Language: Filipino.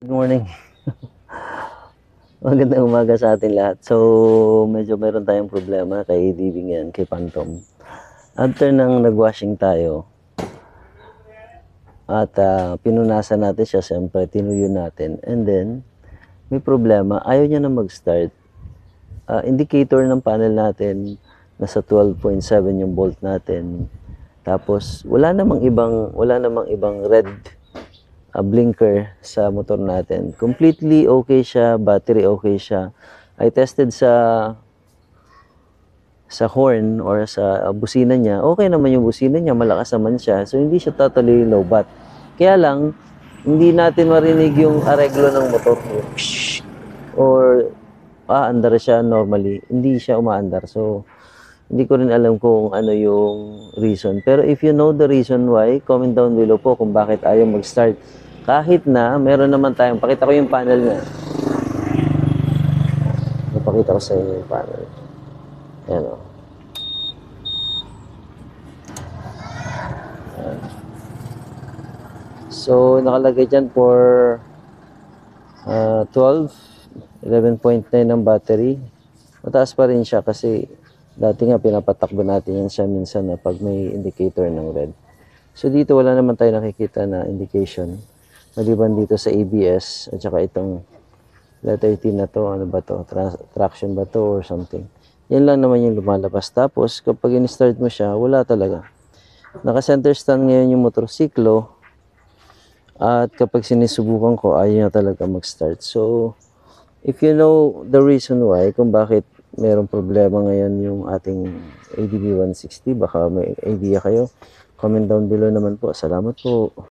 Good morning. Magandang umaga sa atin lahat. So, medyo meron tayong problema kay ADB ngayon, kay Phantom. After nang nag-washing tayo, at pinunasan natin siya, siyempre, tinuyo natin. And then, may problema, ayaw niya na mag-start. Indicator ng panel natin, nasa 12.7 yung volt natin. Tapos, wala namang ibang red blinker sa motor natin. Completely okay siya, battery okay siya. I tested sa horn or sa busina niya. Okay naman yung busina niya, malakas naman siya. So hindi siya totally low bat. Kaya lang hindi natin marinig yung areglo ng motor or aandar siya normally. Hindi siya umaandar. So hindi ko rin alam kung ano yung reason. Pero if you know the reason why, comment down below po kung bakit ayaw mag-start. Kahit na meron naman tayong, pakita ko yung panel niya. Napakita ko sa inyo yung panel. Ayan o. So, nakalagay dyan for 11.9 ang battery. Mataas pa rin siya kasi dati nga pinapatakbo natin yan siya minsan na pag may indicator ng red. So, dito wala naman tayo nakikita na indication. Maliban dito sa ABS at saka itong letter T na to, ano ba to? Traction ba to or something. Yan lang naman yung lumalabas. Tapos, kapag in-start mo siya, wala talaga. Naka-center stand ngayon yung motorsiklo. At kapag sinisubukan ko, ayaw niya talaga mag-start. So, if you know the reason why, kung bakit mayroong problema ngayon yung ating ADB 160, baka may idea kayo. Comment down below naman po. Salamat po.